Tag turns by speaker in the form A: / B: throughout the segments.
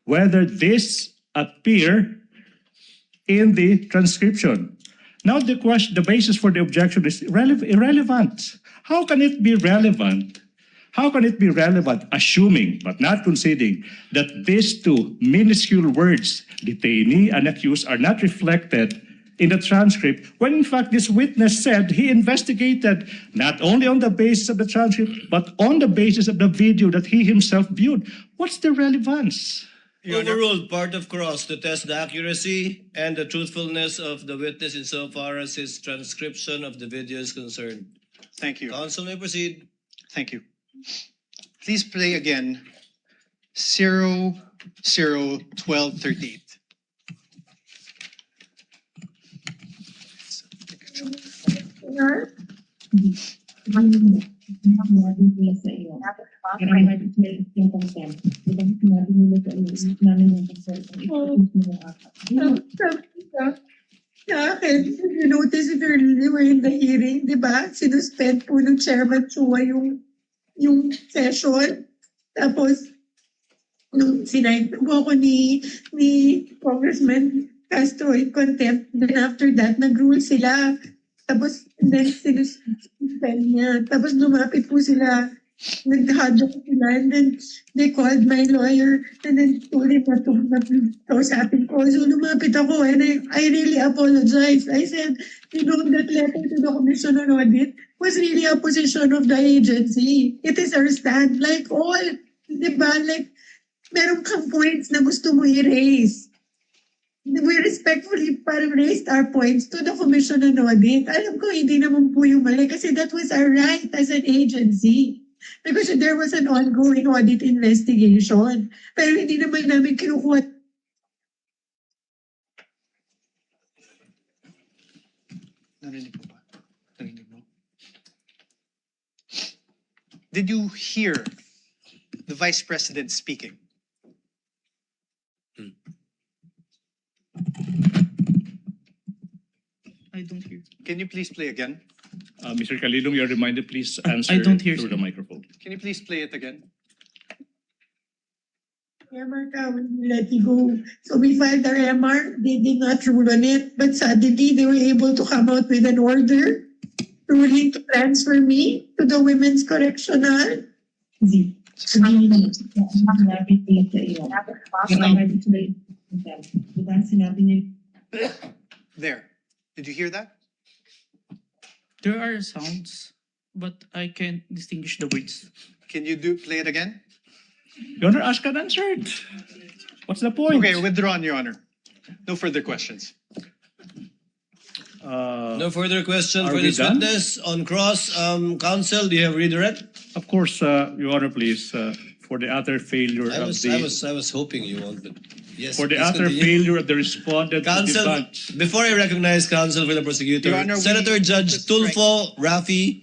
A: whether this appear in the transcription. Now the basis for the objection is irrelevant. How can it be relevant? How can it be relevant, assuming but not conceding that these two minuscule words, detainee and accused, are not reflected in the transcript, when in fact this witness said he investigated not only on the basis of the transcript, but on the basis of the video that he himself viewed? What's the relevance?
B: Overruled, part of cross to test the accuracy and the truthfulness of the witness insofar as his transcription of the video is concerned.
C: Thank you.
B: Counsel may proceed.
C: Thank you. Please play again 001238.
D: Sinabi nila sa iyo. Kaya yung content. Diba sinabi nila sa iyo, namin yung consent.
E: Sa akin, you notice if you were in the hearing, di ba? Sinuspend po ng Chairman Chua yung session. Tapos, nung sinayin po ako ni Congressman Castro in contempt, then after that, nag-rule sila. Tapos, then sinuspend niya. Tapos lumapit po sila, nag-hadlock sila, and then they called my lawyer, and then told him na kausapin ko. So lumapit ako, and I really apologize. I said, you know, that letter to the Commission on Audit was really a position of the agency. It is our stand. Like all, di ba, like, meron kang points na gusto mo i-raise. We respectfully parang raised our points to the Commission on Audit. Alam ko, hindi naman po yung mali kasi that was our right as an agency. Because there was an ongoing audit investigation. Pero hindi naman namin kinukuha.
C: Narinig mo ba? Narinig mo? Did you hear the Vice President speaking?
F: I don't hear.
C: Can you please play again?
A: Mr. Calilong, you're reminded, please answer
F: I don't hear,
A: through
F: sir.
A: the microphone.
C: Can you please play it again?
E: MR ka, when we let you go. So we filed our MR, they did not rule on it, but suddenly they were able to come out with an order ruling to transfer me to the Women's Correctional.
D: Sinabi nila sa iyo. Diba sinabi nila?
C: There. Did you hear that?
F: There are sounds, but I can't distinguish the words.
C: Can you play it again?
A: Your Honor, asked and answered. What's the point?
C: Okay, withdrawn, Your Honor. No further questions.
B: No further question
A: Are
B: for
A: we
B: this
A: done?
B: witness. On cross, counsel, do you have redirect?
A: Of course, Your Honor, please, for the utter failure
B: I
A: of
B: was hoping you won't, but yes.
A: for the
B: please
A: utter
B: continue.
A: failure of the respondent to
B: Counsel,
A: debunk.
B: before I recognize counsel for the prosecutor,
C: Your Honor,
B: Senator Judge
C: let's strike.
B: Tulfo Rafi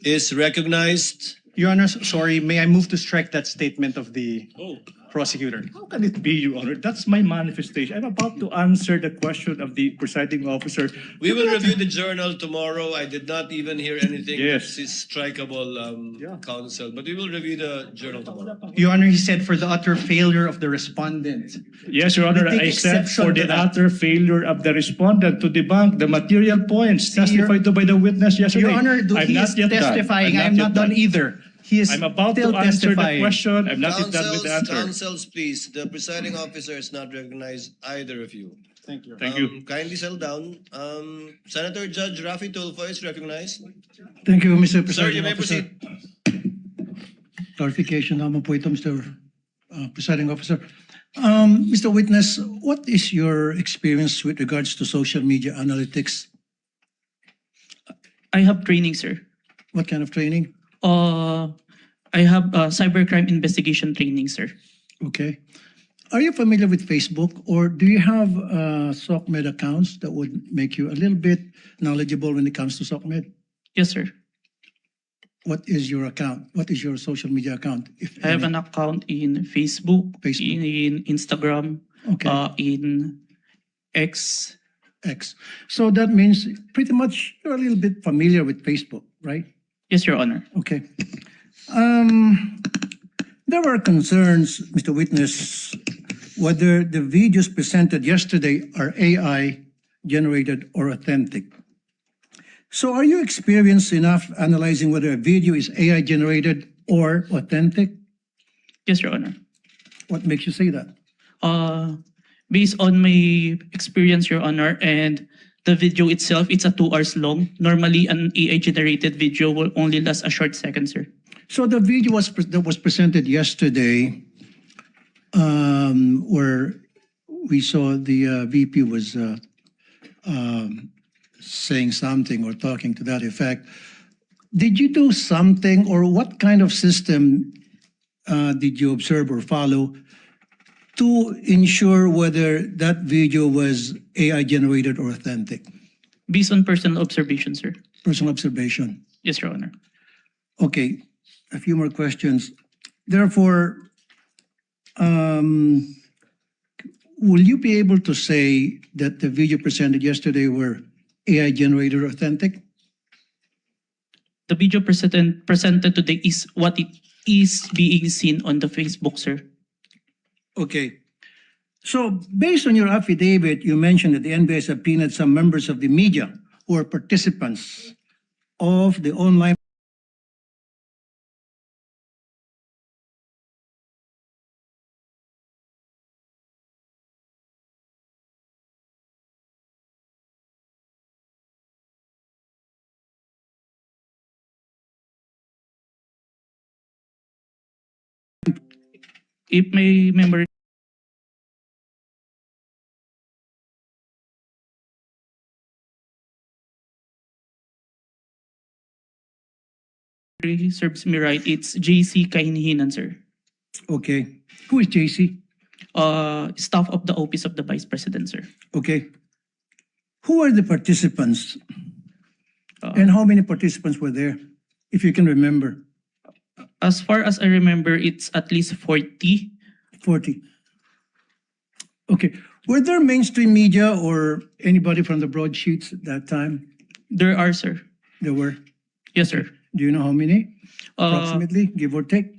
B: is recognized.
C: Your Honor, sorry, may I move to strike that statement of the
A: Oh,
C: prosecutor?
A: how can it be, Your Honor? That's my manifestation. I'm about to answer the question of the presiding officer.
B: We will review the journal tomorrow. I did not even hear anything
A: Yes.
B: that is strikeable,
A: Yeah.
B: counsel, but we will review the journal tomorrow.
C: Your Honor, he said for the utter failure of the respondent.
A: Yes, Your Honor,
C: We take
A: I said
C: exception
A: for
C: to
A: the
C: that.
A: utter failure of the respondent to debunk the material points testified to by the witness yesterday.
C: Your Honor,
A: I'm
C: he
A: not
C: is
A: yet done.
C: testifying. I'm not done either. He is
A: I'm about
C: still
A: to answer the
C: testifying.
A: question. I'm not yet done with the answer.
B: Counsels, please. The presiding officer has not recognized either of you.
C: Thank you.
A: Thank you.
B: Kindly settle down. Senator Judge Rafi Tulfo is recognized.
G: Thank you, Mr.
B: Sir,
G: Presiding
B: you may
G: Officer.
B: proceed.
G: Clarification naman po ito, Mr. Presiding Officer. Mr. Witness, what is your experience with regards to social media analytics?
F: I have training, sir.
G: What kind of training?
F: I have cybercrime investigation training, sir.
G: Okay. Are you familiar with Facebook, or do you have SOCMED accounts that would make you a little bit knowledgeable when it comes to SOCMED?
F: Yes, sir.
G: What is your account? What is your social media account? If
F: I have
G: any?
F: an account in Facebook,
G: Facebook.
F: in Instagram,
G: Okay.
F: in X.
G: X. So that means pretty much you're a little bit familiar with Facebook, right?
F: Yes, Your Honor.
G: Okay. There were concerns, Mr. Witness, whether the videos presented yesterday are AI generated or authentic. So are you experienced enough analyzing whether a video is AI generated or authentic?
F: Yes, Your Honor.
G: What makes you say that?
F: Based on my experience, Your Honor, and the video itself, it's a 2 hours long. Normally, an AI-generated video will only last a short second, sir.
G: So the video that was presented yesterday, where we saw the VP was saying something or talking to that effect. Did you do something, or what kind of system did you observe or follow to ensure whether that video was AI generated or authentic?
F: Based on personal observation, sir.
G: Personal observation.
F: Yes, Your Honor.
G: Okay, a few more questions. Therefore, will you be able to say that the video presented yesterday were AI generated or authentic?
F: The video presented today is what it is being seen on the Facebook, sir.
G: Okay. So based on your affidavit, you mentioned that the NBI subpoenaed some members of the media who are participants of the online
F: If my memory serves me right, it's JC Kainhinan, sir.
G: Okay. Who is JC?
F: Staff of the Office of the Vice President, sir.
G: Okay. Who are the participants?
F: Uh,
G: And how many participants were there? If you can remember.
F: As far as I remember, it's at least 40.
G: 40. Okay. Were there mainstream media or anybody from the broadsheets at that time?
F: There are, sir.
G: There were.
F: Yes, sir.
G: Do you know how many?
F: Uh,
G: Approximately, give or take?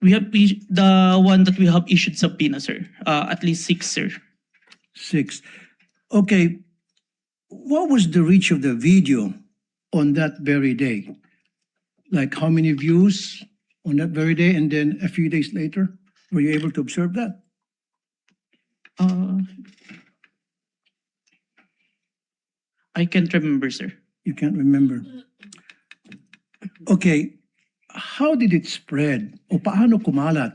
F: we have the one that we have issued subpoena, sir. At least 6, sir.
G: 6. Okay. What was the reach of the video on that very day? Like how many views on that very day, and then a few days later? Were you able to observe that?
F: I can't remember, sir.
G: You can't remember. Okay. How did it spread? O paano kumalat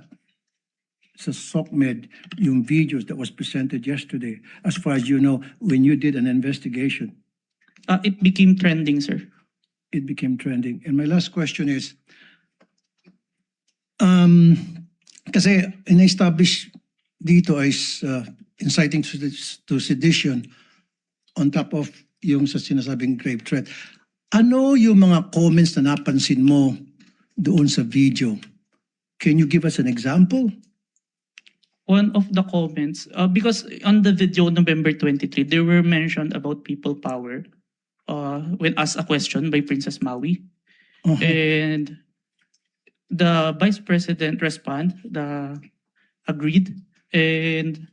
G: sa SOCMED yung videos that was presented yesterday, as far as you know, when you did an investigation?
F: It became trending, sir.
G: It became trending. And my last question is, kasi in-establish dito is inciting to sedition on top of yung sa sinasabing grave threat. Ano yung mga comments na napansin mo doon sa video? Can you give us an example?
F: One of the comments, because on the video November 23, there were mentioned about people power when asked a question by Princess Maui.
G: Uh-huh.
F: And the Vice President agreed, and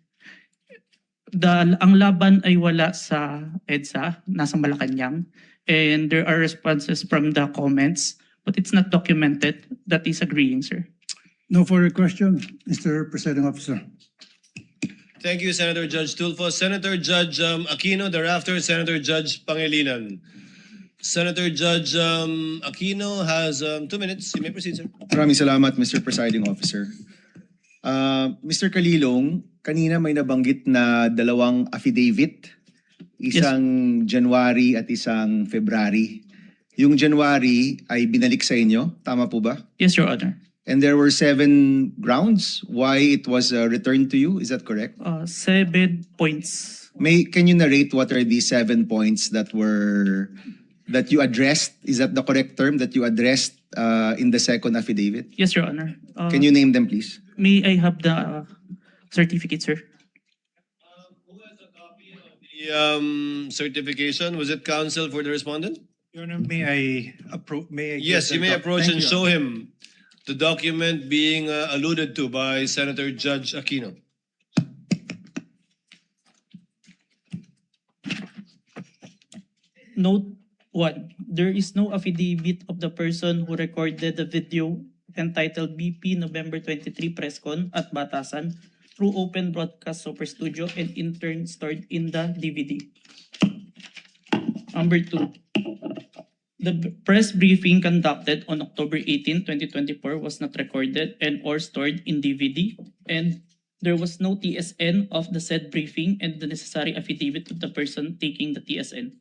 F: ang laban ay wala sa EDSA, nasa Malacanang, and there are responses from the comments, but it's not documented. That is agreeing, sir.
G: No further question, Mr. Presiding Officer.
B: Thank you, Senator Judge Tulfo. Senator Judge Aquino, thereafter Senator Judge Pangilinan. Senator Judge Aquino has 2 minutes. You may proceed, sir.
H: Maraming salamat, Mr. Presiding Officer. Mr. Kalilong, kanina may nabanggit na 2 affidavit, isang January at isang February. Yung January ay binalik sa inyo, tama po ba?
F: Yes, Your Honor.
H: And there were 7 grounds why it was returned to you, is that correct?
F: 7 points.
H: Can you narrate what are the 7 points that you addressed? Is that the correct term, that you addressed in the second affidavit?
F: Yes, Your Honor.
H: Can you name them, please?
F: May I have the certificate, sir?
B: Who has a copy of the certification? Was it counsel for the respondent?
C: Your Honor, may I
B: Yes, you may approach and show him the document being alluded to by Senator Judge Aquino.
F: Note 1. There is no affidavit of the person who recorded the video entitled BP November 23 Press Con at Batasan through Open Broadcast Super Studio and in turn stored in the DVD. Number 2. The press briefing conducted on October 18, 2024 was not recorded and or stored in DVD, and there was no TSN of the said briefing and the necessary affidavit of the person taking the TSN.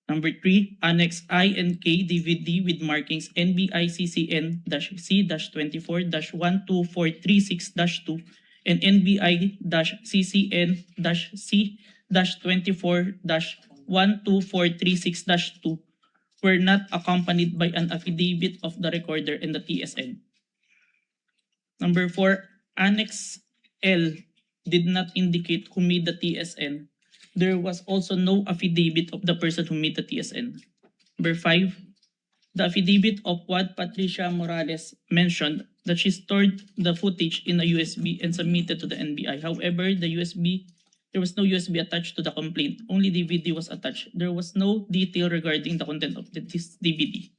F: Number 3, Annex I and K DVD with markings NBI-CCN-C-24-12436-2 and NBI-CCN-C-24-12436-2 were not accompanied by an affidavit of the recorder and the TSN. Number 4, Annex L did not indicate who made the TSN. There was also no affidavit of the person who made the TSN. Number 5, the affidavit of what Patricia Morales mentioned that she stored the footage in a USB and submitted to the NBI. However, there was no USB attached to the complaint. Only DVD was attached. There was no detail regarding the content of this DVD.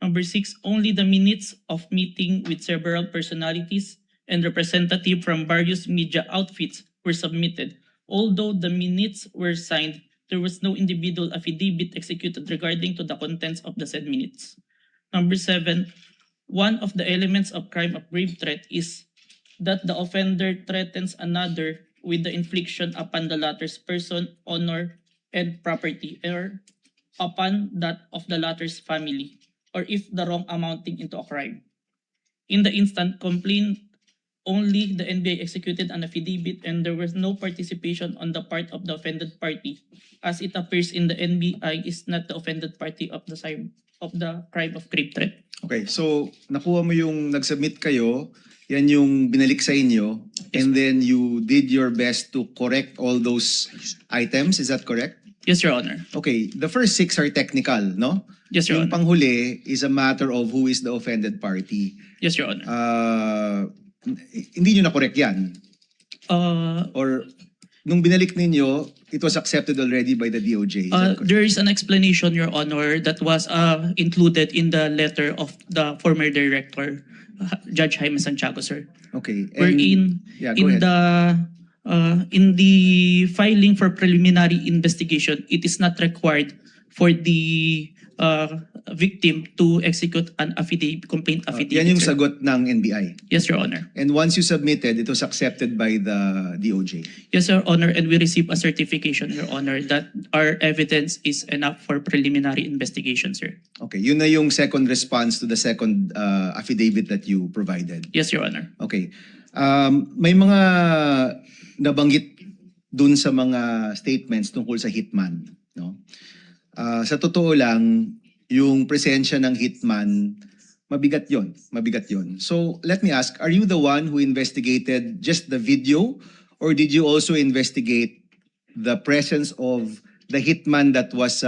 F: Number 6, only the minutes of meeting with several personalities and representatives from various media outfits were submitted. Although the minutes were signed, there was no individual affidavit executed regarding to the contents of the said minutes. Number 7, one of the elements of crime of grave threat is that the offender threatens another with the infliction upon the latter's person, honor, and property, or upon that of the latter's family, or if the wrong amounting into a crime. In the instant complaint, only the NBI executed an affidavit and there was no participation on the part of the offended party, as it appears in the NBI is not the offended party of the crime of grave threat.
H: Okay, so nakuha mo yung nag-submit kayo, yan yung binalik sa inyo, and then you did your best to correct all those items, is that correct?
F: Yes, Your Honor.
H: Okay, the first 6 are technical, no?
F: Yes, Your
H: Yung
F: Honor.
H: panghuli is a matter of who is the offended party.
F: Yes, Your Honor.
H: Hindi nyo na-correct yan? Or nung binalik ninyo, it was accepted already by the DOJ, is that correct?
F: There is an explanation, Your Honor, that was included in the letter of the former director, Judge Jaime Santiago, sir.
H: Okay. and-
F: Wherein
H: Yeah, go ahead.
F: in the filing for preliminary investigation, it is not required for the victim to execute an affidavit, complaint affidavit.
H: Yan yung
F: sir.
H: sagot ng NBI.
F: Yes, Your Honor.
H: And once you submitted, it was accepted by the DOJ.
F: Yes, Your Honor, and we received a certification, Your Honor, that our evidence is enough for preliminary investigation, sir.
H: Okay, yun na yung second response to the second affidavit that you provided.
F: Yes, Your Honor.
H: Okay. May mga nabanggit dun sa mga statements tungkol sa hitman, no? Sa totoo lang, yung presensya ng hitman, mabigat yon. So, let me ask, are you the one who investigated just the video or did you also investigate the presence of the hitman that was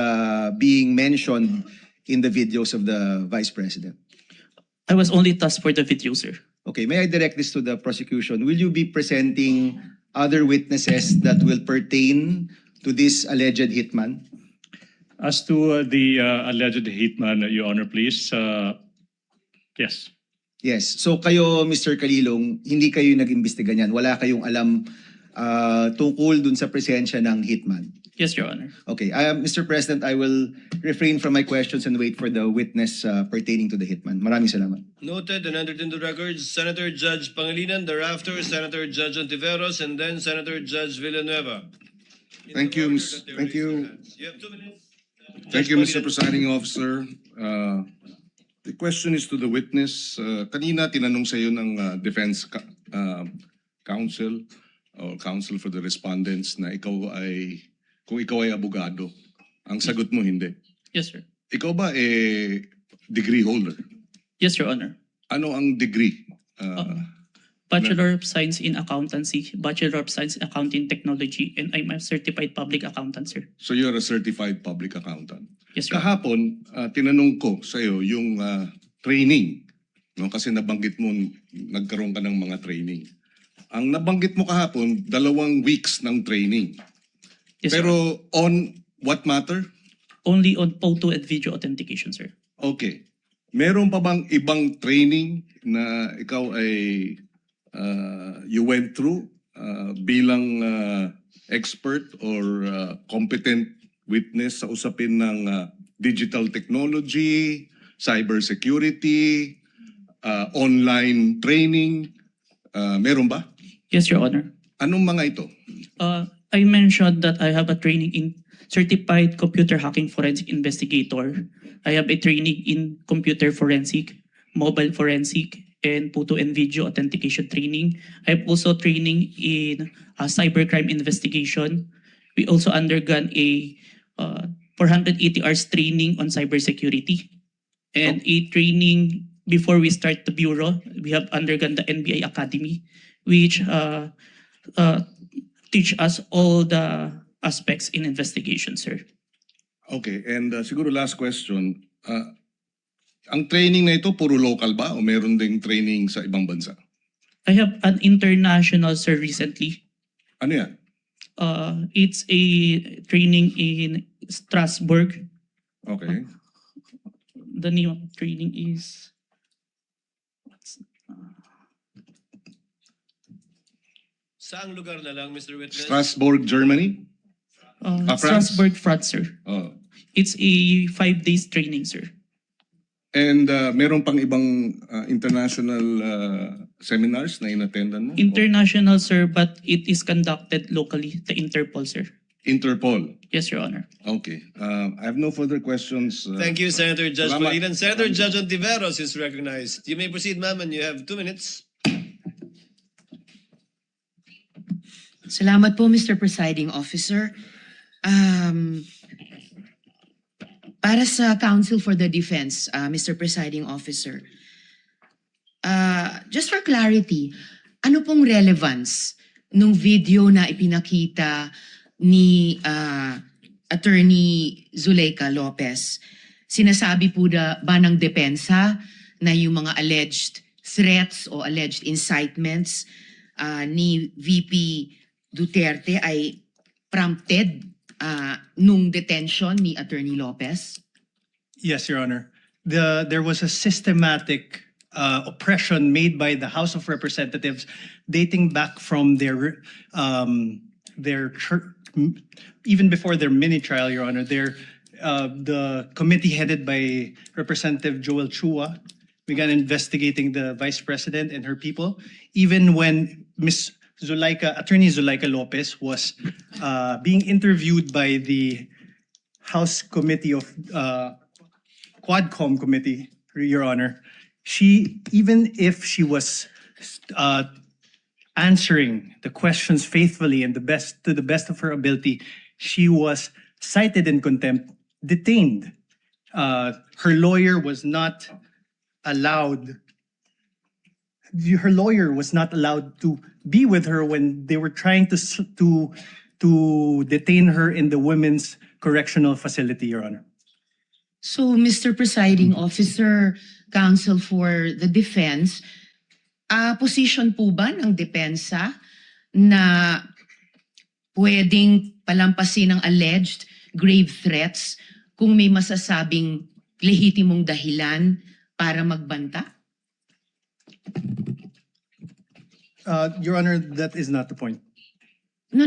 H: being mentioned in the videos of the Vice President?
F: I was only tasked for the video, sir.
H: Okay, may I direct this to the prosecution? Will you be presenting other witnesses that will pertain to this alleged hitman?
A: As to the alleged hitman, Your Honor, please. Yes.
H: Yes. So kayo, Mr. Kalilong, hindi kayo nag-imbestiga niyan. Wala kayong alam tungkol dun sa presensya ng hitman.
F: Yes, Your Honor.
H: Okay. Mr. President, I will refrain from my questions and wait for the witness pertaining to the hitman. Maraming salamat.
B: Noted and entered into records, Senator Judge Pangilinan, thereafter Senator Judge Ontiveros, and then Senator Judge Villanueva. In
I: Thank
B: the
I: you,
B: order
I: Ms.
B: that they
I: Thank
B: raised
I: you.
B: their hands. You have 2 minutes.
I: Thank
B: Judge
I: you, Mr.
B: Pangilinan.
I: Presiding Officer. The question is to the witness. Kanina tinanong sa iyo ng Defense Counsel or Counsel for the Respondents na kung ikaw ay abogado. Ang sagot mo hindi.
F: Yes, sir.
I: Ikaw ba degree holder?
F: Yes, Your Honor.
I: Ano ang degree?
F: Bachelor of Science in Accountancy, Bachelor of Science in Accounting Technology, and I'm a certified public accountant, sir.
I: So you're a certified public accountant.
F: Yes, Your Honor.
I: Kahapon, tinanong ko sa iyo yung training no? Kasi nabanggit mo nagkaroon ka ng mga training. Ang nabanggit mo kahapon, 2 weeks ng training.
F: Yes, sir.
I: Pero on what matter?
F: Only on photo and video authentication, sir.
I: Okay. Meron pa bang ibang training na ikaw ay you went through bilang expert or competent witness sa usapin ng digital technology, cybersecurity, online training? Meron ba?
F: Yes, Your Honor.
I: Anong mga ito?
F: I mentioned that I have a training in Certified Computer Hacking Forensic Investigator. I have a training in Computer Forensic, Mobile Forensic, and Photo and Video Authentication training. I have also training in Cybercrime Investigation. We also undergone a 480 hours training on cybersecurity. And a training before we start the bureau, we have undergone the NBI Academy, which teach us all the aspects in investigation, sir.
I: Okay, and siguro last question. Ang training na ito, puro local ba o meron ding training sa ibang bansa?
F: I have an international, sir, recently.
I: Ano yan?
F: It's a training in Strasbourg.
I: Okay.
F: The name of the training is...
B: Saang lugar na lang, Mr. Witness?
I: Strasbourg, Germany? France?
F: Strasbourg, France, sir.
I: Oh.
F: It's a 5 days training, sir.
I: And meron pang ibang international seminars na inattendan mo?
F: International, sir, but it is conducted locally, the Interpol, sir.
I: Interpol.
F: Yes, Your Honor.
I: Okay. I have no further questions.
B: Thank you, Senator Judge
I: Salamat.
B: Pangilinan. Senator Judge Ontiveros is recognized. You may proceed, ma'am, and you have 2 minutes.
J: Salamat po, Mr. Presiding Officer. Para sa Counsel for the Defense, Mr. Presiding Officer, just for clarity, ano pong relevance nung video na ipinakita ni Attorney Zuleika Lopez? Sinasabi po ba ng depensa na yung mga alleged threats o alleged incitements ni VP Duterte ay prompted nung detention ni Attorney Lopez?
C: Yes, Your Honor. There was a systematic oppression made by the House of Representatives dating back from their even before their mini trial, Your Honor. The committee headed by Representative Joel Chua began investigating the Vice President and her people, even when Attorney Zuleika Lopez was being interviewed by the House Committee of Quadcom Committee, Your Honor. Even if she was answering the questions faithfully and to the best of her ability, she was cited in contempt, detained. Her lawyer was not allowed. Her lawyer was not allowed to be with her when they were trying to detain her in the Women's Correctional Facility, Your Honor.
J: So, Mr. Presiding Officer, Counsel for the Defense, position po ba ng depensa na pwedeng palampasin ang alleged grave threats kung may masasabing lehitimong dahilan para magbanta?
C: Your Honor, that is not the point.
J: No.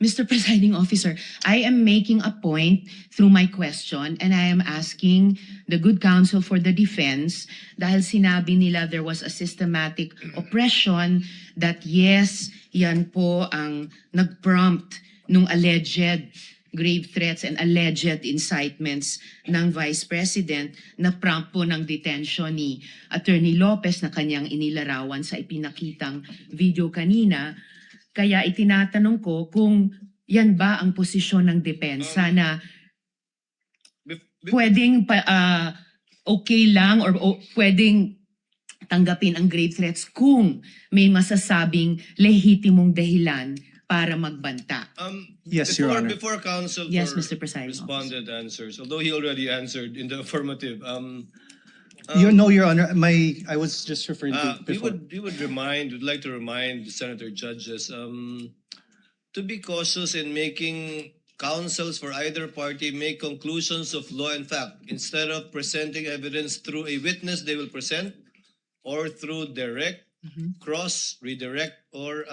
J: Mr. Presiding Officer, I am making a point through my question and I am asking the good counsel for the defense dahil sinabi nila there was a systematic oppression that yes, yan po ang nag-prompt nung alleged grave threats and alleged incitements ng Vice President na prompt po ng detention ni Attorney Lopez na kanyang inilarawan sa ipinakitang video kanina. Kaya itinatanong ko kung yan ba ang posisyon ng depensa na pwedeng okay lang or pwedeng tanggapin ang grave threats kung may masasabing lehitimong dahilan para magbanta.
C: Yes, Your Honor.
B: Before counsel
J: Yes,
B: for
J: Mr. Presiding
B: responded answers, although he already answered in the affirmative,
C: You know, Your Honor, I was just referring to before.
B: We'd like to remind the senator judges to be cautious in making counsels for either party make conclusions of law and fact instead of presenting evidence through a witness they will present or through direct, cross, redirect, or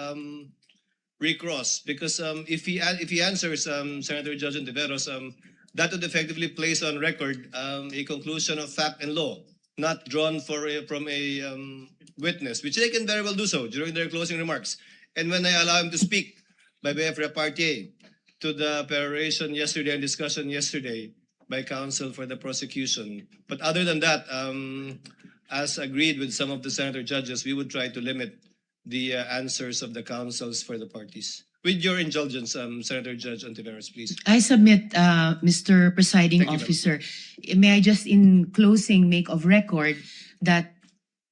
B: recross. Because if he answers Senator Judge Ontiveros, that would effectively place on record a conclusion of fact and law, not drawn from a witness, which they can very well do so during their closing remarks. And when I allow him to speak by way of repartee to the peroration yesterday and discussion yesterday by counsel for the prosecution. But other than that, as agreed with some of the senator judges, we would try to limit the answers of the counsels for the parties. With your indulgence, Senator Judge Ontiveros, please.
J: I submit, Mr. Presiding
B: Thank you, ma'am.
J: Officer, may I just in closing make of record that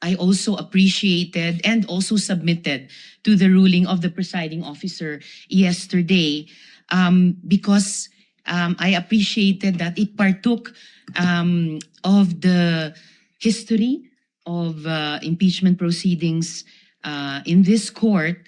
J: I also appreciated and also submitted to the ruling of the presiding officer yesterday because I appreciated that it partook of the history of impeachment proceedings in this court.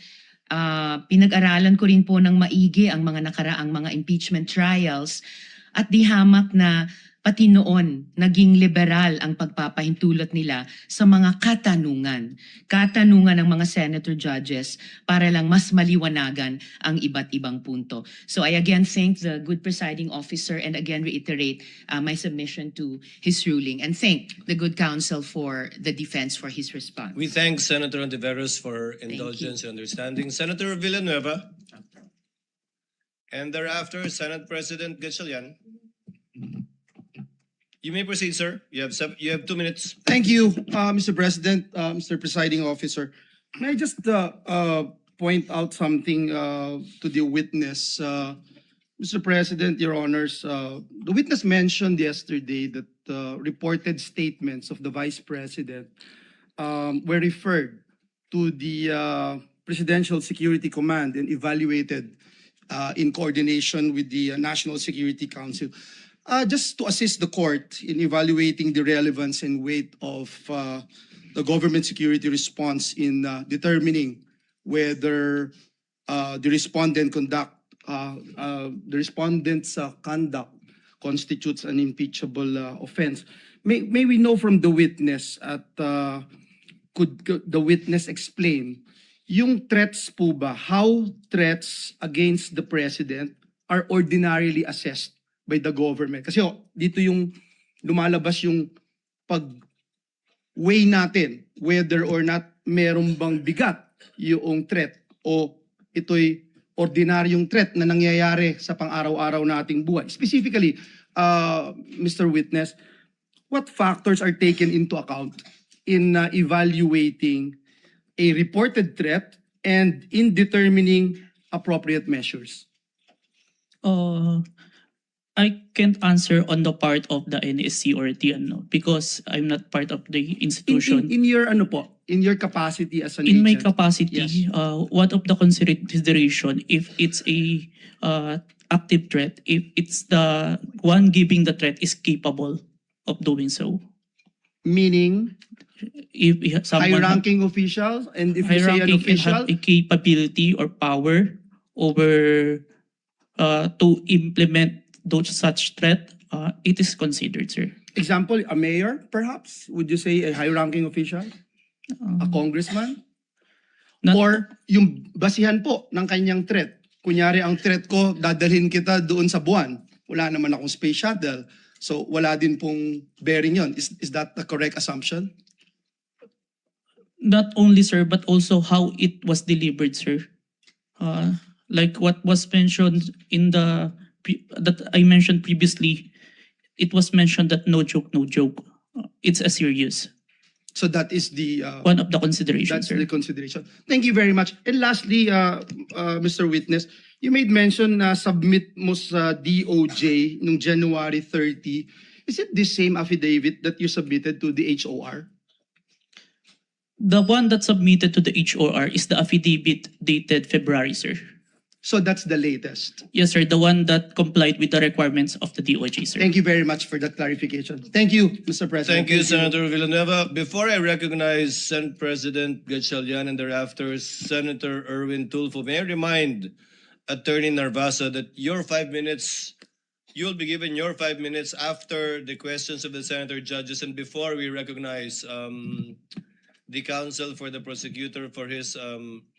J: Pinag-aralan ko rin po ng maigi ang mga nakaraang mga impeachment trials at di hamak na pati noon naging liberal ang pagpapahintulot nila sa mga katanungan ng mga senator judges para lang mas maliwanagan ang iba't ibang punto. So I again thank the good presiding officer and again reiterate my submission to his ruling and thank the good counsel for the defense for his response.
B: We thank Senator Ontiveros for indulgence and understanding. Senator Villanueva. And thereafter, Senate President Gatchalian. You may proceed, sir. You have 2 minutes.
K: Thank you, Mr. President, Mr. Presiding Officer. May I just point out something to the witness? Mr. President, Your Honors, the witness mentioned yesterday that reported statements of the Vice President were referred to the Presidential Security Command and evaluated in coordination with the National Security Council. Just to assist the court in evaluating the relevance and weight of the government security response in determining whether the respondent's conduct constitutes an impeachable offense. May we know from the witness could the witness explain yung threats po ba, how threats against the president are ordinarily assessed by the government? Kasi dito yung lumalabas yung pag-weigh natin whether or not meron bang bigat yung threat o ito'y ordinaryong threat na nangyayari sa pang-araw-araw nating buhay. Specifically, Mr. Witness, what factors are taken into account in evaluating a reported threat and in determining appropriate measures?
F: I can't answer on the part of the NSC or TNO because I'm not part of the institution.
K: In your in your capacity as an
F: In my
K: agent?
F: capacity,
K: Yes.
F: one of the consideration if it's a active threat, if it's the one giving the threat is capable of doing so.
K: Meaning
F: If someone
K: high-ranking officials, and if you say an
F: high-ranking
K: official,
F: have a capability or power over to implement those such threat, it is considered, sir.
K: example, a mayor, perhaps? Would you say a high-ranking official? A congressman?
F: Not-
K: Or yung basihan po ng kanyang threat. Kunyari, ang threat ko, dadalhin kita doon sa buwan. Wala naman akong space shuttle. So, wala din pong bearing yon. Is that the correct assumption?
F: Not only, sir, but also how it was delivered, sir. Like what was mentioned in that I mentioned previously, it was mentioned that no joke, no joke. It's a serious.
K: So, that is the...
F: One of the considerations,
K: That's
F: sir.
K: the consideration. Thank you very much. And lastly, Mr. Witness, you made mention na submit mo sa DOJ noong January 30. Is it the same affidavit that you submitted to the HOR?
F: The one that submitted to the HOR is the affidavit dated February, sir.
K: So that's the latest.
F: Yes, sir. The one that complied with the requirements of the DOJ, sir.
K: Thank you very much for that clarification. Thank you, Mr. President.
B: Thank you, Senator Villanueva. Before I recognize Senate President Gatchalian and thereafter Senator Erwin Tulfo, may I remind Attorney Narvasa that your 5 minutes, you'll be given your 5 minutes after the questions of the senator judges and before we recognize the counsel for the prosecutor for his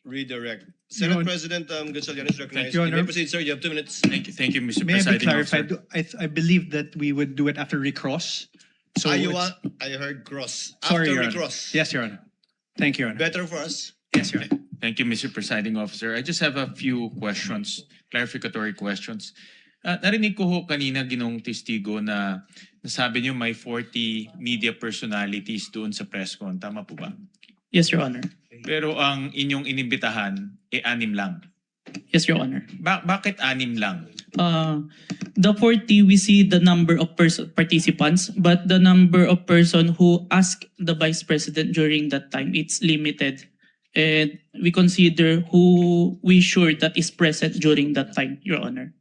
B: redirect. Senate President Gatchalian is recognized.
C: Your
B: You may
C: Honor.
B: proceed, sir. You have 2 minutes.
C: Thank you, Mr.
G: May I be
C: Presiding
G: clarified?
C: Officer. I believe that we would do it after recross. So
B: You
C: it's-
B: want, I heard cross.
C: Sorry,
B: After
C: Your
B: we
C: Honor.
B: cross.
C: Yes, Your Honor. Thank you, Your Honor.
B: Better for us.
C: Yes, Your Honor.
L: Thank you, Mr. Presiding Officer. I just have a few questions, clarificatory questions. Narinig ko ho kanina ginong testigo na nasabi niyo may 40 media personalities doon sa press con. Tama po ba?
F: Yes, Your Honor.
L: Pero ang inyong inimbitahan, 6 lang.
F: Yes, Your Honor.
L: Bakit 6 lang?
F: The 40, we see the number of participants, but the number of person who asked the Vice President during that time, it's limited. And we consider who we sure that is present during that time, Your Honor.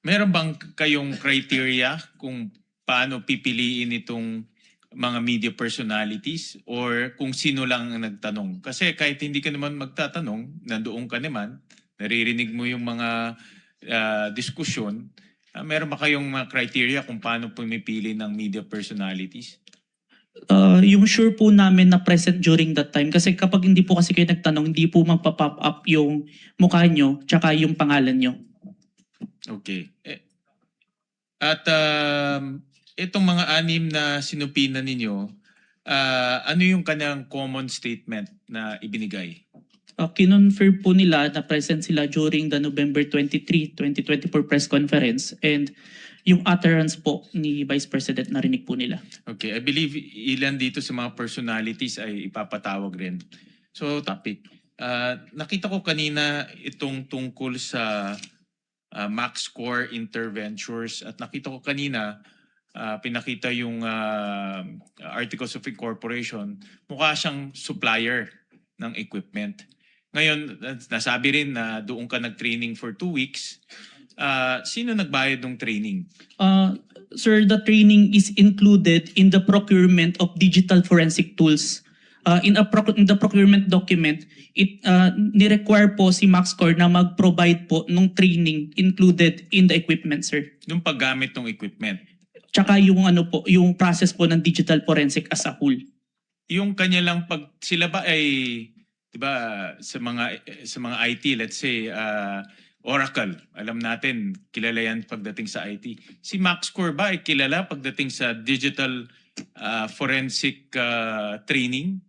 L: Meron bang kayong criteria kung paano pipiliin itong mga media personalities or kung sino lang ang nagtanong? Kasi kahit hindi ka naman magtatanong, nandoon ka naman, naririnig mo yung mga diskusyon, meron ba kayong mga criteria kung paano pumipili ng media personalities?
F: Yung sure po namin na present during that time, kasi kapag hindi po kasi kayo nagtanong, hindi po magpa-pop up yung mukha nyo tsaka yung pangalan nyo.
L: Okay. At itong mga 6 na sinupinan ninyo, ano yung kanyang common statement na ibinigay?
F: Kinonfirm po nila na present sila during the November 23, 2024 press conference, and yung utterance po ni Vice President narinig po nila.
L: Okay, I believe ilan dito sa mga personalities ay ipapatawag rin. So, topic. Nakita ko kanina itong tungkol sa MaxCore Interventures at nakita ko kanina pinakita yung Articles of Incorporation. Mukha siyang supplier ng equipment. Ngayon, nasabi rin na doon ka nag-training for 2 weeks. Sino nagbayad ng training?
F: Sir, the training is included in the procurement of digital forensic tools. In the procurement document, it ni-require po si MaxCore na mag-provide po ng training included in the equipment, sir.
L: Yung paggamit ng equipment.
F: Tsaka yung yung process po ng digital forensic as a whole.
L: Yung kanya lang pag sila ba ay 'di ba sa mga IT, let's say Oracle, alam natin kilala yan pagdating sa IT. Si MaxCore ba ay kilala pagdating sa digital forensic training?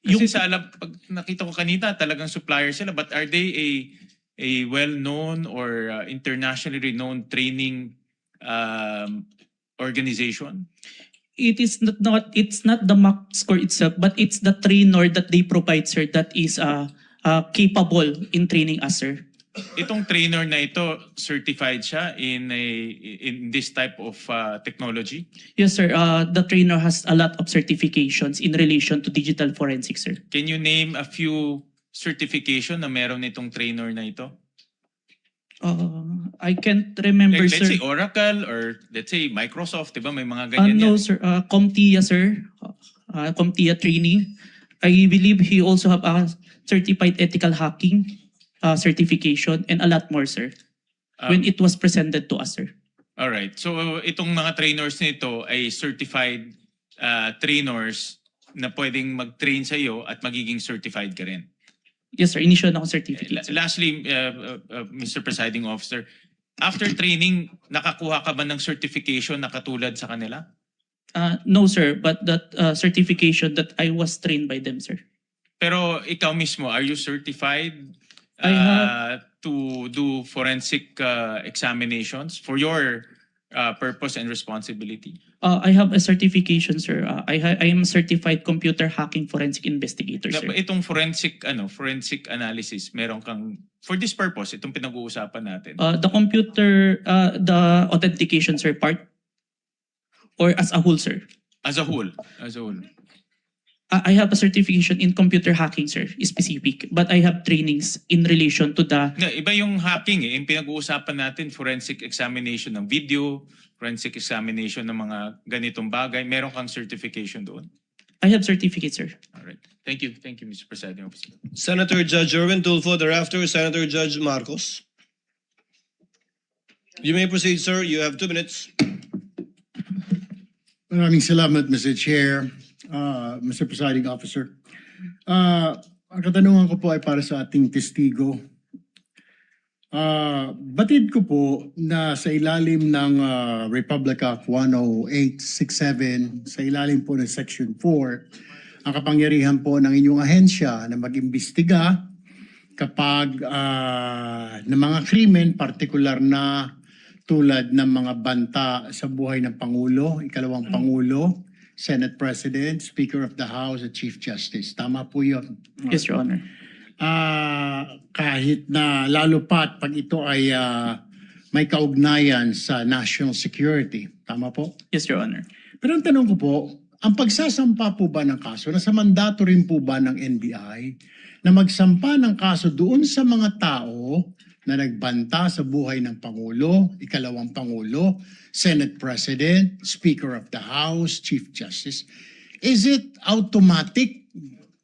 L: Kasi sa pag nakita ko kanina talagang supplier sila, but are they a well-known or internationally renowned training organization?
F: It's not the MaxCore itself, but it's the trainer that they provide, sir, that is capable in training us, sir.
L: Itong trainer na ito, certified siya in this type of technology?
F: Yes, sir. The trainer has a lot of certifications in relation to digital forensics, sir.
L: Can you name a few certification na meron itong trainer na ito?
F: I can't remember,
L: Let's
F: sir.
L: say Oracle or let's say Microsoft, di ba? May mga ganyan
F: No,
L: yan.
F: sir. CompTIA, sir. CompTIA training. I believe he also have a certified ethical hacking certification and a lot more, sir. When it was presented to us, sir.
L: All right. So itong mga trainers nito ay certified trainers na pwedeng mag-train sa iyo at magiging certified ka rin.
F: Yes, sir. Initial na akong certificate, sir.
L: Lastly, Mr. Presiding Officer, after training, nakakuha ka ba ng certification na katulad sa kanila?
F: No, sir. But that certification that I was trained by them, sir.
L: Pero ikaw mismo, are you certified to do forensic examinations for your purpose and responsibility?
F: I have a certification, sir. I am a certified computer hacking forensic investigator, sir.
L: Itong forensic analysis, meron kang for this purpose, itong pinag-uusapan natin.
F: The computer, the authentication, sir, part or as a whole, sir?
L: As a whole.
F: I have a certification in computer hacking, sir, specific. But I have trainings in relation to the...
L: Iba yung hacking eh. Yung pinag-uusapan natin, forensic examination ng video, forensic examination ng mga ganitong bagay. Meron kang certification doon.
F: I have certificates, sir.
L: Alright. Thank you. Thank you, Mr. Presiding Officer.
B: Senator Judge Erwin Tulfo, thereafter Senator Judge Marcos. You may proceed, sir. You have 2 minutes.
G: Maraming salamat, Mr. Chair, Mr. Presiding Officer. Ang katanungan ko po ay para sa ating testigo. Batid ko po na sa ilalim ng Republic Act 10867, sa ilalim po ng Section 4, ang kapangyarihan po ng inyong ahensya na mag-imbestiga kapag ng mga krimen, partikular na tulad ng mga banta sa buhay ng Pangulo, ikalawang Pangulo, Senate President, Speaker of the House, at Chief Justice. Tama po yun.
F: Yes, Your Honor.
G: Kahit na lalo pat pag ito ay may kaugnayan sa national security. Tama po?
F: Yes, Your Honor.
G: Pero ang tanong ko po, ang pagsasampa po ba ng kaso, nasa mandato rin po ba ng NBI na magsampa ng kaso doon sa mga tao na nagbanta sa buhay ng Pangulo, ikalawang Pangulo, Senate President, Speaker of the House, Chief Justice? Is it automatic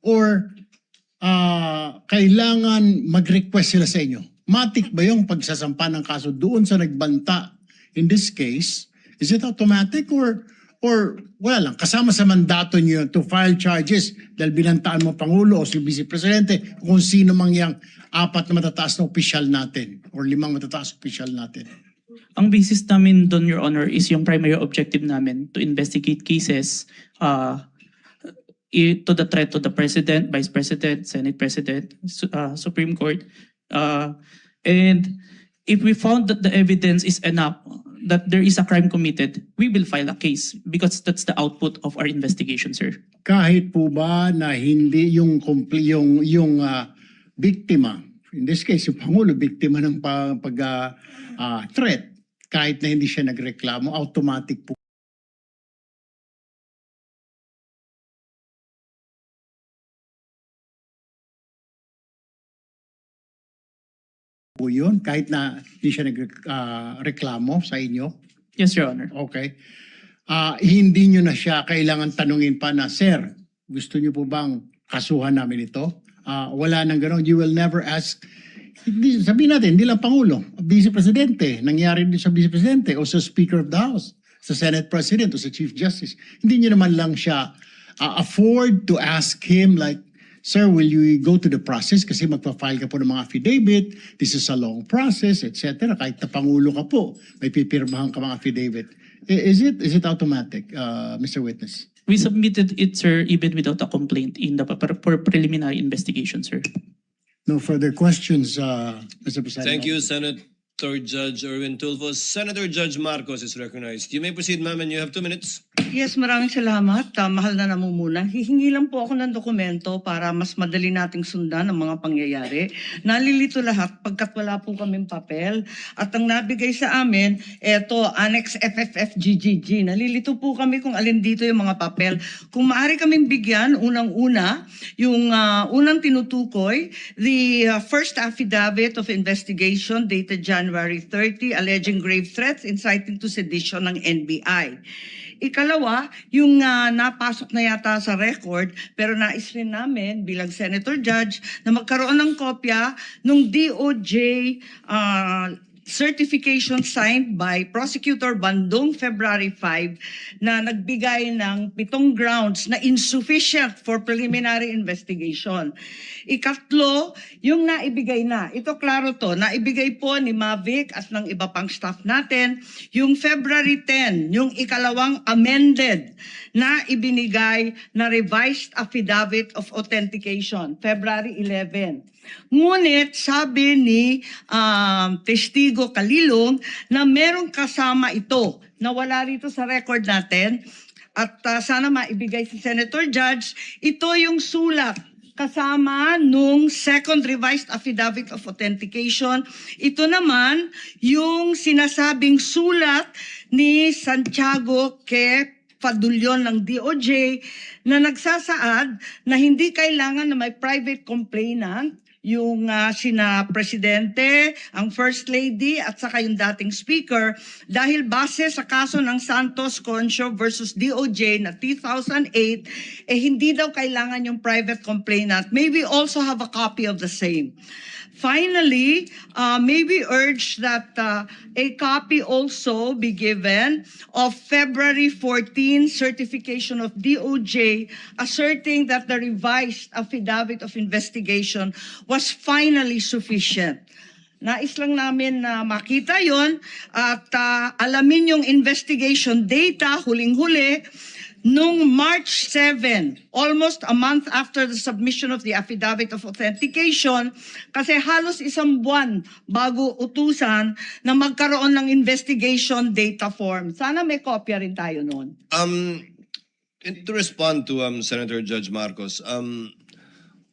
G: or kailangan mag-request sila sa inyo? Matic ba yung pagsasampa ng kaso doon sa nagbanta? In this case, is it automatic or wala lang, kasama sa mandato niyo to file charges dahil binantaan mo Pangulo o si Vice Presidente kung sino mang yang 4 na matataas na opisyal natin or 5 matataas opisyal natin?
F: Ang basis namin doon, Your Honor, is yung primary objective namin to investigate cases to the threat to the President, Vice President, Senate President, Supreme Court. And if we found that the evidence is enough that there is a crime committed, we will file a case because that's the output of our investigation, sir.
G: Kahit po ba na hindi yung biktima, in this case yung Pangulo, biktima ng threat, kahit na hindi siya nagreklamo, automatic po po yun, kahit na hindi siya nagreklamo sa inyo?
F: Yes, Your Honor.
G: Okay. Hindi nyo na siya kailangan tanungin pa na, Sir, gusto nyo po bang kasuhan namin ito? Wala nang gano'n. You will never ask. Sabihin natin, hindi lang Pangulo, Vice Presidente, nangyari din sa Vice Presidente o sa Speaker of the House, sa Senate President o sa Chief Justice. Hindi nyo naman lang siya afford to ask him like, Sir, will you go to the process kasi magpa-file ka po ng mga affidavit, this is a long process, etc. Kahit na Pangulo ka po, may pipirmahan ka mga affidavit. Is it automatic, Mr. Witness?
F: We submitted it, sir, even without a complaint in the for preliminary investigation, sir.
G: No further questions, Mr. President.
B: Thank you, Senator Judge Erwin Tulfo. Senator Judge Marcos is recognized. You may proceed, ma'am, and you have 2 minutes.
M: Yes, maraming salamat. Mahal na namumuna. Hihingi lang po ako ng dokumento para mas madali nating sundan ang mga pangyayari. Nalilito lahat pagkat wala po kaming papel. At ang nabigay sa amin, eto, Annex FFFGGG. Nalilito po kami kung alin dito yung mga papel. Kung maaari kaming bigyan, unang-una, yung unang tinutukoy, the first affidavit of investigation dated January 30, alleging grave threats inciting to sedition ng NBI. Ikalawa, yung napasok na yata sa record, pero nais rin namin bilang Senator Judge na magkaroon ng kopya ng DOJ certification signed by Prosecutor Bandong February 5 na nagbigay ng 7 grounds na insufficient for preliminary investigation. Ikatlo, yung naibigay na. Ito klaro to, naibigay po ni Mavic at ng iba pang staff natin. Yung February 10, yung ikalawang amended na ibinigay na revised affidavit of authentication, February 11. Ngunit sabi ni Testigo Kalilong na merong kasama ito na wala rito sa record natin at sana maibigay si Senator Judge. Ito yung sulat kasama nung second revised affidavit of authentication. Ito naman yung sinasabing sulat ni Santiago fadulyon ng DOJ na nagsasaad na hindi kailangan na may private complainant yung sina Presidente, ang First Lady at saka yung dating Speaker dahil base sa kaso ng Santos Concho versus DOJ na 2008, hindi daw kailangan yung private complainant. May we also have a copy of the same. Finally, may we urge that a copy also be given of February 14 certification of DOJ asserting that the revised affidavit of investigation was finally sufficient. Nais lang namin na makita yon at alamin yung investigation data huling-huli nung March 7, almost a month after the submission of the affidavit of authentication, kasi halos isang buwan bago utusan na magkaroon ng investigation data form. Sana may kopya rin tayo noon.
B: To respond to Senator Judge Marcos,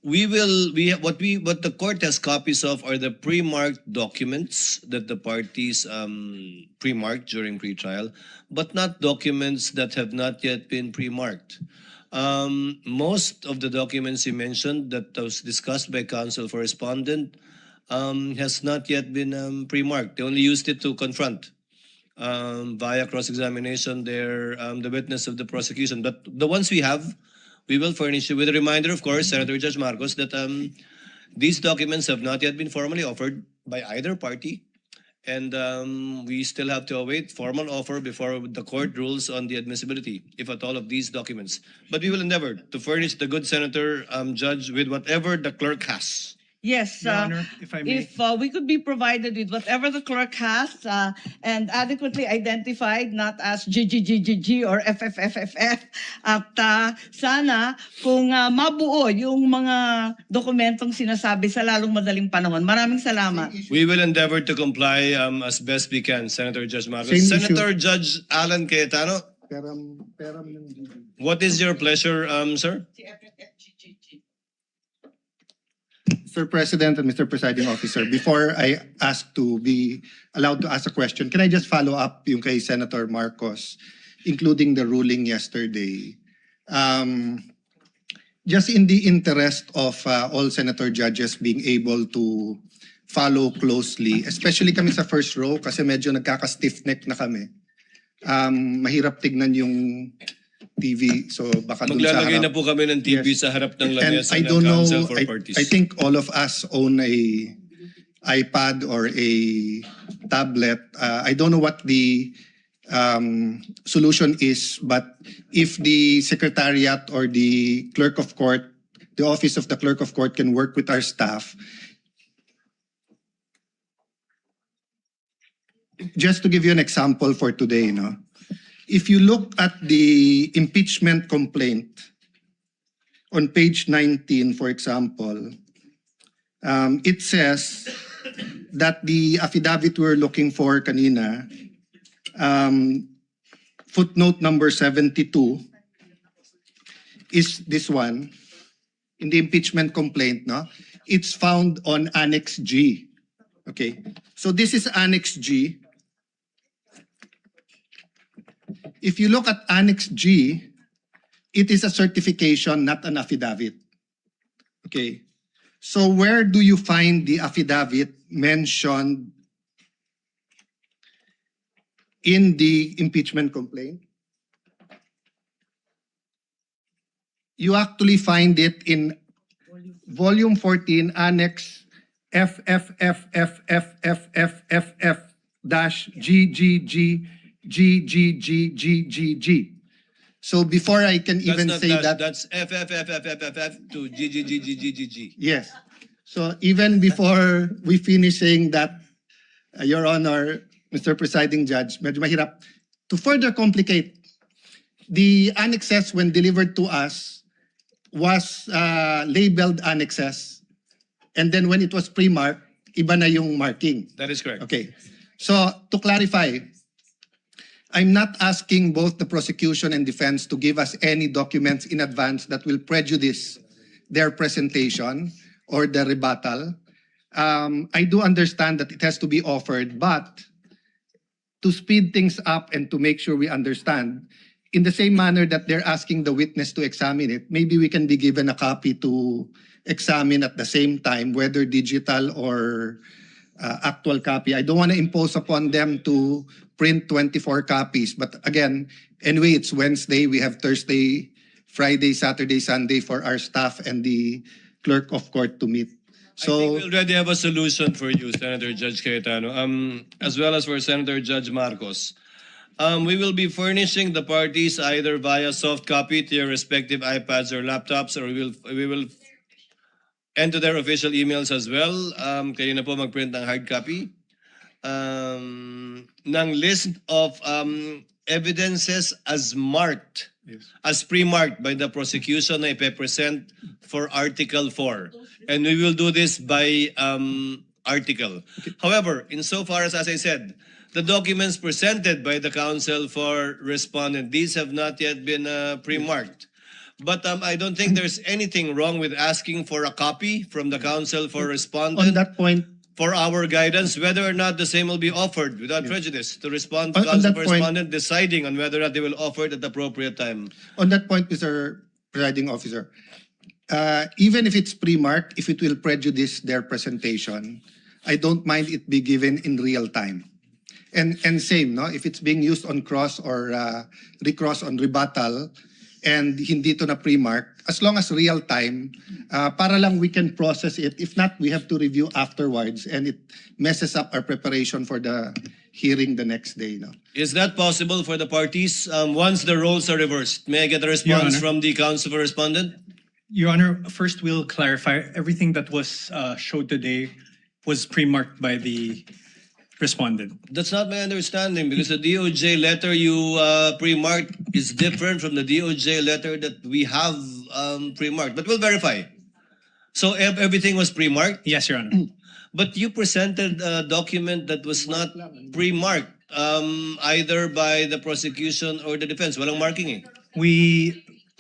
B: what the court has copies of are the pre-marked documents that the parties pre-marked during pre-trial, but not documents that have not yet been pre-marked. Most of the documents you mentioned that was discussed by counsel for respondent has not yet been pre-marked. They only used it to confront via cross-examination the witness of the prosecution. But the ones we have, we will furnish you with a reminder, of course, Senator Judge Marcos, that these documents have not yet been formally offered by either party. And we still have to await formal offer before the court rules on the admissibility, if at all, of these documents. But we will endeavor to furnish the good Senator Judge with whatever the clerk has.
M: Yes,
C: Your Honor, if I may.
M: if we could be provided with whatever the clerk has and adequately identified, not as GGGGG or FFFFF, at sana kung mabuo yung mga dokumentong sinasabi sa lalong madaling panahon. Maraming salamat.
B: We will endeavor to comply as best we can, Senator Judge Marcos.
G: Same
B: Senator Judge Alan Cayetano, what is your pleasure, sir?
N: Mr. President and Mr. Presiding Officer, before I ask to be allowed to ask a question, can I just follow up yung kay Senator Marcos, including the ruling yesterday? Just in the interest of all Senator judges being able to follow closely, especially kami sa first row kasi medyo nagkaka-stiff neck na kami. Mahirap tignan yung TV, so baka dun sa
B: Maglalagay
N: harap.
B: na po kami ng TV
N: Yes.
B: sa harap ng
N: And
B: lamesa
N: I
B: ng
N: don't know,
B: counsel for parties.
N: I think all of us own a iPad or a tablet. I don't know what the solution is, but if the secretariat or the clerk of court, the office of the clerk of court can work with our staff. Just to give you an example for today, no? If you look at the impeachment complaint on page 19, for example, it says that the affidavit we're looking for kanina, footnote number 72, is this one, in the impeachment complaint, no? It's found on Annex G. Okay, so this is Annex G. If you look at Annex G, it is a certification, not an affidavit. Okay. So where do you find the affidavit mentioned in the impeachment complaint? You actually find it in Volume 14, Annex FFFFFFFF-GGGGGGGG. So before I can even
B: That's not
N: say
B: dash,
N: that,
B: that's FFFFFFF to GGGGGG.
N: yes. So even before we finish saying that, Your Honor, Mr. Presiding Judge, medyo mahirap. To further complicate, the annexes when delivered to us was labeled annexes. And then when it was pre-marked, iba na yung marking.
B: That is correct.
N: Okay. So to clarify, I'm not asking both the prosecution and defense to give us any documents in advance that will prejudice their presentation or the rebuttal. I do understand that it has to be offered, but to speed things up and to make sure we understand, in the same manner that they're asking the witness to examine it, maybe we can be given a copy to examine at the same time, whether digital or actual copy. I don't want to impose upon them to print 24 copies. But again, anyway, it's Wednesday. We have Thursday, Friday, Saturday, Sunday for our staff and the clerk of court to meet.
B: I think
N: So
B: we already have a solution for you, Senator Judge Cayetano, as well as for Senator Judge Marcos. We will be furnishing the parties either via soft copy to your respective iPads or laptops, or we will enter their official emails as well. Kayo na po mag-print ng hard copy. Ng list of evidences as marked, as pre-marked by the prosecution na ipe-present for Article 4. And we will do this by article. However, insofar as I said, the documents presented by the counsel for respondent, these have not yet been pre-marked. But I don't think there's anything wrong with asking for a copy from the counsel for
N: on
B: respondent
N: that point,
B: for our guidance, whether or not the same will be offered without prejudice to respond to
N: On
B: counsel
N: that
B: for
N: point-
B: respondent, deciding on whether or not they will offer it at the appropriate time.
N: on that point, Mr. Presiding Officer, even if it's pre-marked, if it will prejudice their presentation, I don't mind it be given in real time. And same, no? If it's being used on cross or recross on rebuttal, and hindi to na pre-mark, as long as real time, para lang we can process it. If not, we have to review afterwards, and it messes up our preparation for the hearing the next day. No?
B: Is that possible for the parties once the roles are reversed? May I get a response
C: Honor.
B: from the counsel for respondent?
C: Your Honor, first we'll clarify, everything that was showed today was pre-marked by the respondent.
B: That's not my understanding, because the DOJ letter you pre-marked is different from the DOJ letter that we have pre-marked. But we'll verify. So everything was pre-marked,
C: Yes, Your Honor.
B: but you presented a document that was not pre-marked either by the prosecution or the defense. Walang marking eh.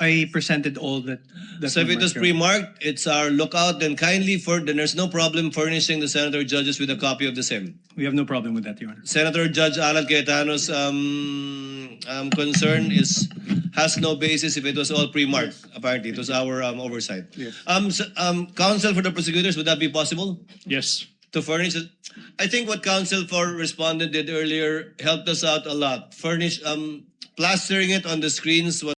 C: I presented all that.
B: So if it was pre-marked, it's our lookout. Then then there's no problem furnishing the senator judges with a copy of the same.
C: We have no problem with that, Your Honor.
B: Senator Judge Alan Cayetano's concern has no basis if it was all pre-marked. Apparently, it was our oversight.
N: Yes.
B: Counsel for the prosecutors, would that be possible
A: Yes.
B: to furnish it? I think what counsel for respondent did earlier helped us out a lot. Plastering it on the screens was